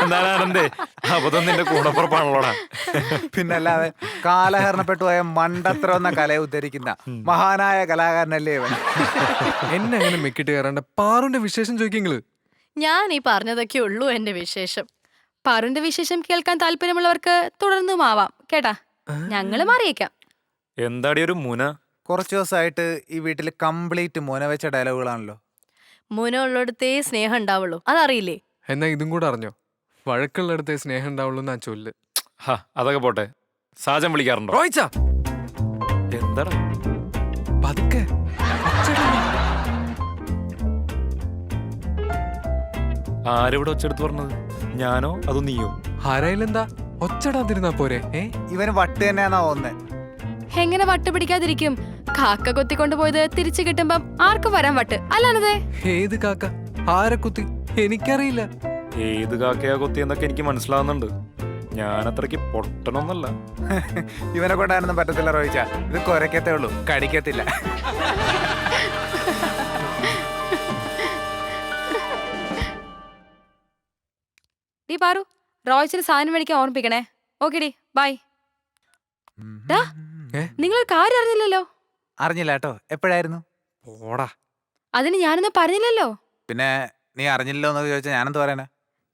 എന്താണ് ആനന്ദേ, അബദ്ധം നിന്റെ കൂടപ്പുറപ്പാണല്ലോടാ. പിന്നല്ലാതെ കാലഹരണപ്പെട്ടു പോയ മണ്ടത്തരം എന്ന കലയെ ഉദ്ധരിക്കുന്ന മഹാനായ കലാകാരനല്ലേ ഇവൻ. എന്നെ അങ്ങനെ മെക്കിട്ട് കയറാണ്ട് പാറുന്റെ വിശേഷം ചോദിക്കെങ്കില്. ഞാൻ ഈ പറഞ്ഞതൊക്കെ ഉള്ളൂ എന്റെ വിശേഷം. പാറുന്റെ വിശേഷം കേൾക്കാൻ താല്പര്യമുള്ളവർക്ക് തുടർന്നും ആവാം കേട്ടാ. ഞങ്ങള് മാറിയേക്കാം. എന്താടി ഒരു മുന? കുറച്ചു ദിവസമായിട്ട് ഈ വീട്ടിൽ കംപ്ലീറ്റ് മുന വെച്ച ഡയലോഗുകളാണല്ലോ. മുന ഉള്ളിടത്തേ സ്നേഹം ഉണ്ടാവുള്ളൂ, അതറിയില്ലേ? എന്നാ ഇതും കൂടെ അറിഞ്ഞോ, വഴക്കുള്ളിടത്തെ സ്നേഹം ഉണ്ടാവുള്ളൂ എന്നാ ചൊല്ല്. അതൊക്കെ പോട്ടെ, സാജൻ വിളിക്കാറുണ്ടോ? റോയിച്ച എന്താടാ പതുക്കെ. ആരിവിടെ ഒച്ചെടുത്ത് പറഞ്ഞത്? ഞാനോ അതോ നീയോ? ആരായാലെന്താ, ഒച്ചടാതിരുന്നാ പോരെ. ഇവന് വട്ട് തന്നെയാന്നാ തോന്നുന്നത്. എങ്ങനെ വട്ട് പിടിക്കാതിരിക്കും? കാക്ക കൊത്തിക്കൊണ്ട് പോയത് തിരിച്ചു കിട്ടുമ്പം ആർക്കും വരാൻ വട്ട് അല്ലാതെ. ഏത് കാക്ക, ആരെ കുത്തി? എനിക്കറിയില്ല. ഏത് കാക്കയാ കൊത്തിയെന്നൊക്കെ എനിക്ക് മനസ്സിലാവുന്നുണ്ട്. ഞാനത്രയ്ക്ക് പൊട്ടനൊന്നല്ല. ഇവനെ കൊണ്ടായിരുന്നു പറ്റത്തില്ല റോയിച്ച. ഇത് കുരക്കത്തേ ഉള്ളൂ, കടിക്കത്തില്ല. ഡീ പാറു, റോയ്ച്ചിന് സാധനം മേടിക്കാൻ ഓർമ്മിപ്പിക്കണേ. Okay D, by. നിങ്ങൾ കാര്യം അറിഞ്ഞില്ലല്ലോ. അറിഞ്ഞില്ല കേട്ടോ. എപ്പോഴായിരുന്നു? പോടാ. അതിന് ഞാനൊന്നും പറഞ്ഞില്ലല്ലോ. പിന്നെ നീ അറിഞ്ഞില്ലല്ലോ എന്ന് ചോദിച്ചാൽ ഞാനെന്ത് പറയാനാ?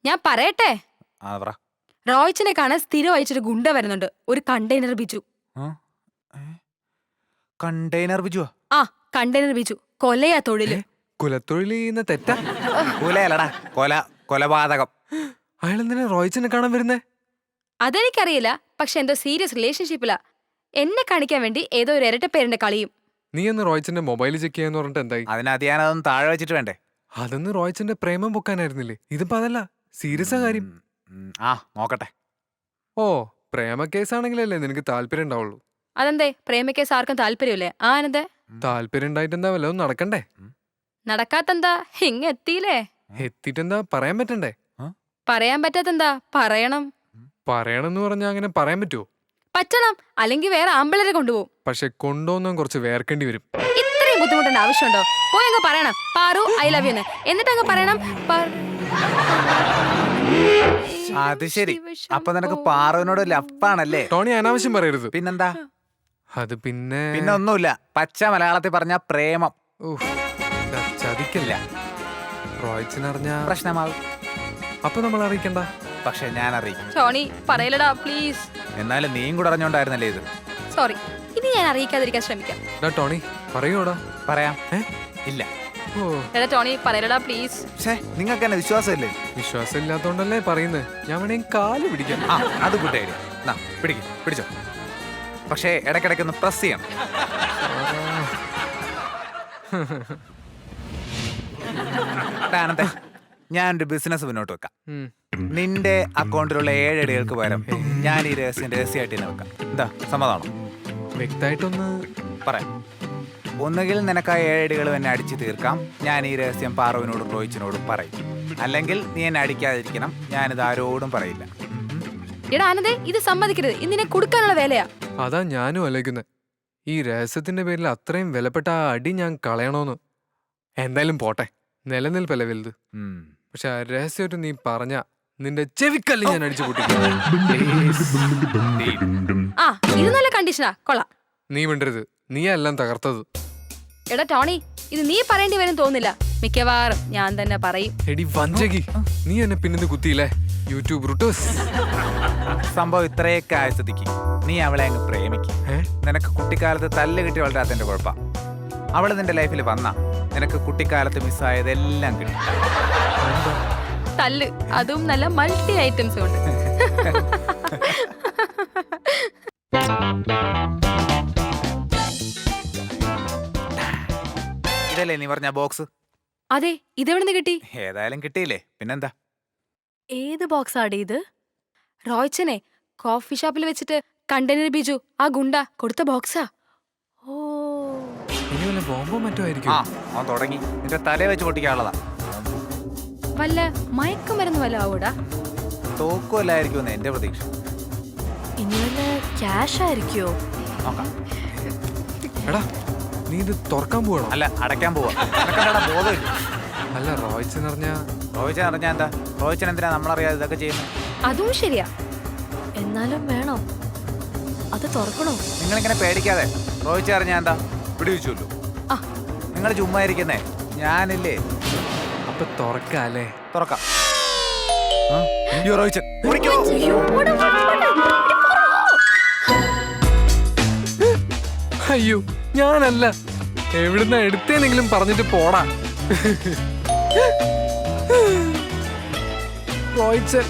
ഞാൻ പറയട്ടെ. ആ പറ. റോയ്ച്ചിനെ കാണാൻ സ്ഥിരം അയച്ചൊരു ഗുണ്ട വരുന്നുണ്ട്, ഒരു കണ്ടെയ്നർ ബിജു. കണ്ടെയ്നർ ബിജുവാ? ആ, കണ്ടെയ്നർ ബിജു. കൊലയാ തൊഴില്. കുലത്തൊഴിൽ ചെയ്യുന്ന തെറ്റാ. കൊലയല്ലടാ, കൊലപാതകം. അയാളെന്തിനാ റോയിച്ചിനെ കാണാൻ വരുന്നേ? അതെനിക്കറിയില്ല, പക്ഷെ എന്തോ സീരിയസ് റിലേഷൻഷിപ്പിലാ. എന്നെ കാണിക്കാൻ വേണ്ടി ഏതോ ഒരു ഇരട്ട പേരിന്റെ കളിയും. നീ ഒന്ന് റോയിച്ചിന്റെ മൊബൈൽ ചെക്ക് ചെയ്യാന്ന് പറഞ്ഞിട്ട് എന്തായി? അതിനകത്ത് ഞാനതൊന്ന് താഴെ വെച്ചിട്ട് വേണ്ടേ? അതൊന്ന് റോയിച്ചിന്റെ പ്രേമം പൊക്കാനായിരുന്നില്ലേ? ഇതിപ്പോ അതല്ല, സീരിയസ് ആ കാര്യം. ആ നോക്കട്ടെ. ഓ, പ്രേമ കേസാണെങ്കിലല്ലേ നിനക്ക് താല്പര്യം ഉണ്ടാവുള്ളൂ. അതെന്തേ, പ്രേമിക്കേസ് ആർക്കും താല്പര്യമില്ലേ? ആനന്ദേ, താല്പര്യം ഉണ്ടായിട്ടെന്താ വല്ലതും നടക്കണ്ടേ? നടക്കാത്തെന്താ, എത്തിയില്ലേ? എത്തിട്ടെന്താ പറയാൻ പറ്റണ്ടേ? പറയാൻ പറ്റാത്തെന്താ, പറയണം. പറയണമെന്ന് പറഞ്ഞാ അങ്ങനെ പറയാൻ പറ്റുമോ? പറ്റണം, അല്ലെങ്കിൽ വേറെ ആമ്പിളരെ കൊണ്ടുപോകും. പക്ഷെ കൊണ്ടുപോകുന്ന കുറച്ച് വേർക്കേണ്ടി വരും. ഇത്രയും ബുദ്ധിമുട്ടേണ്ട ആവശ്യമുണ്ടോ? പോയി അങ്ങ് പറയണം, പാറു ഐ ലവ് യു എന്ന്. എന്നിട്ട് അങ്ങ് പറയണം. അത് ശരി, അപ്പൊ നിനക്ക് പാറുവിനോട് ലഫാണല്ലേ? ടോണി അനാവശ്യം പറയരുത്. പിന്നെന്താ? അത് പിന്നെ ഒന്നുമില്ല, പച്ച മലയാളത്തിൽ പറഞ്ഞ പ്രേമം. ചതിക്കില്ല. റോയിച്ചിനറിഞ്ഞ പ്രശ്നമാകും. അപ്പൊ നമ്മൾ അറിയിക്കണ്ട. പക്ഷെ ഞാൻ അറിയിക്കും. ടോണി പറയലടാ പ്ലീസ്. എന്നാലും നീയും കൂടെ അറിഞ്ഞോണ്ടായിരുന്നല്ലേ ഇത്. സോറി, ഇനി ഞാൻ അറിയിക്കാതിരിക്കാൻ ശ്രമിക്കാം. ടോണി പറയൂടാ. പറയാം. ഇല്ല. ഓ ടോണി പറയലടാ പ്ലീസ്. നിങ്ങൾക്ക് എന്നെ വിശ്വാസമില്ലേ? വിശ്വാസം ഇല്ലാത്തോണ്ടല്ലേ പറയുന്നത്. ഞാൻ വേണേ കാല് പിടിക്കാം. ആ, അത് ഗുഡ് ഐഡിയ. പിടിച്ചോ. പക്ഷേ ഇടയ്ക്കിടയ്ക്കൊന്ന് പ്രസ് ചെയ്യണം. ഞാനൊരു ബിസിനസ് മുന്നോട്ട് വെക്കാം. നിന്റെ അക്കൗണ്ടിലുള്ള 7 അടികൾക്ക് പകരം ഞാൻ ഈ രഹസ്യമായിട്ട് തന്നെ വെക്കാം. എന്താ, സമ്മതമാണോ? വ്യക്തമായിട്ടൊന്ന് പറയാം. ഒന്നുകിൽ നിനക്ക് ആ 7 അടികൾ എന്നെ അടിച്ചു തീർക്കാം. ഞാൻ ഈ രഹസ്യം പാറുവിനോടും റോയിച്ചിനോടും പറയും. അല്ലെങ്കിൽ നീ എന്നെ അടിക്കാതിരിക്കണം. ഞാനിത് ആരോടും പറയില്ല. എടാ ആനന്ദേ, ഇത് സമ്മതിക്കരുത്. ഇതിനെ കൊടുക്കാനുള്ള വേലയാ. അതാ ഞാനും ആലോചിക്കുന്നത്. ഈ രഹസ്യത്തിന്റെ പേരിൽ അത്രയും വിലപ്പെട്ട ആ അടി ഞാൻ കളയണോന്ന്. എന്തായാലും പോട്ടെ, നിലനിൽപ്പല്ലേ വലുത്. പക്ഷെ ആ രഹസ്യമായിട്ട് നീ പറഞ്ഞ നിന്റെ ചെവിക്കല്ല് ഞാൻ അടിച്ചു പൊട്ടിക്കും. ആ, ഇത് നല്ല കണ്ടീഷനാ, കൊള്ളാം. നീ മിണ്ടരുത്, നീ എല്ലാം തകർത്തത്. എടാ ടോണി, ഇത് നീ പറയേണ്ടി വരും തോന്നില്ല. മിക്കവാറും ഞാൻ തന്നെ പറയും. എടി വഞ്ചകി, നീ എന്നെ പിന്നിന്ന് കുത്തിയില്ലേ യൂട്യൂബ് റുട്ടോസ്. സംഭവം ഇത്രയൊക്കെ ആയ സ്ഥിതിക്ക് നീ അവളെ അങ്ങ് പ്രേമിക്കും. നിനക്ക് കുട്ടിക്കാലത്ത് തല്ല് കിട്ടി വളരാത്തതിന്റെ കുഴപ്പം. അവള് നിന്റെ ലൈഫിൽ വന്നാ നിനക്ക് കുട്ടിക്കാലത്ത് മിസ്സായതെല്ലാം കിട്ടും. തല്ല്, അതും നല്ല മൾട്ടി ഐറ്റംസ് ഉണ്ട്. ഇതല്ലേ നീ പറഞ്ഞ ബോക്സ്? അതെ, ഇതെവിടുന്ന് കിട്ടി? ഏതായാലും കിട്ടിയില്ലേ, പിന്നെന്താ? ഏത് ബോക്സ് ആടി ഇത്? റോയ്ച്ചനെ കോഫി ഷോപ്പിൽ വെച്ചിട്ട് കണ്ടെയ്നർ ബിജു ആ ഗുണ്ട കൊടുത്ത ബോക്സാ. ഓ, ഇനി വല്ല ബോംബോ മറ്റോ ആയിരിക്കും. അവൻ തുടങ്ങി. നിന്റെ തലയെ വെച്ച് പൊട്ടിക്കാനുള്ളതാ. വല്ല മയക്കുമരുന്ന് വല്ല ആവൂടാ? തോക്കുമല്ലായിരിക്കും എന്റെ പ്രതീക്ഷ. ഇനി വല്ല ക്യാഷ് ആയിരിക്കോ? നോക്കാം. എടാ, നീ ഇത് തുറക്കാൻ പോവാണോ? അല്ല, അടയ്ക്കാൻ പോവാ. ബോധമില്ല. അല്ല, റോയ്ച്ചെന്ന് പറഞ്ഞാ റോയിച്ചൻ അറിഞ്ഞാ എന്താ? റോയിച്ചൻ എന്തിനാ നമ്മളറിയാതെ ഇതൊക്കെ ചെയ്യുന്നത്? അതും ശരിയാ. എന്നാലും വേണോ? അത് തുറക്കണോ? നിങ്ങളിങ്ങനെ പേടിക്കാതെ. റോയിച്ചൻ അറിഞ്ഞാ എന്താ? പിടിവെച്ചുല്ലോ. ആ. നിങ്ങൾ ചുമ്മാ ഇരിക്കുന്നേ, ഞാനില്ലേ? അപ്പൊ തുറക്കാല്ലേ? തുറക്കാം. അയ്യോ റോയിച്ചൻ, ഓടിക്കോ. അയ്യോ, ഓട്, ഓട്, ഓട്. അയ്യോ ഞാനല്ല, എവിടുന്ന എടുത്തേനെങ്കിലും പറഞ്ഞിട്ട് പോടാ. റോയിച്ചൻ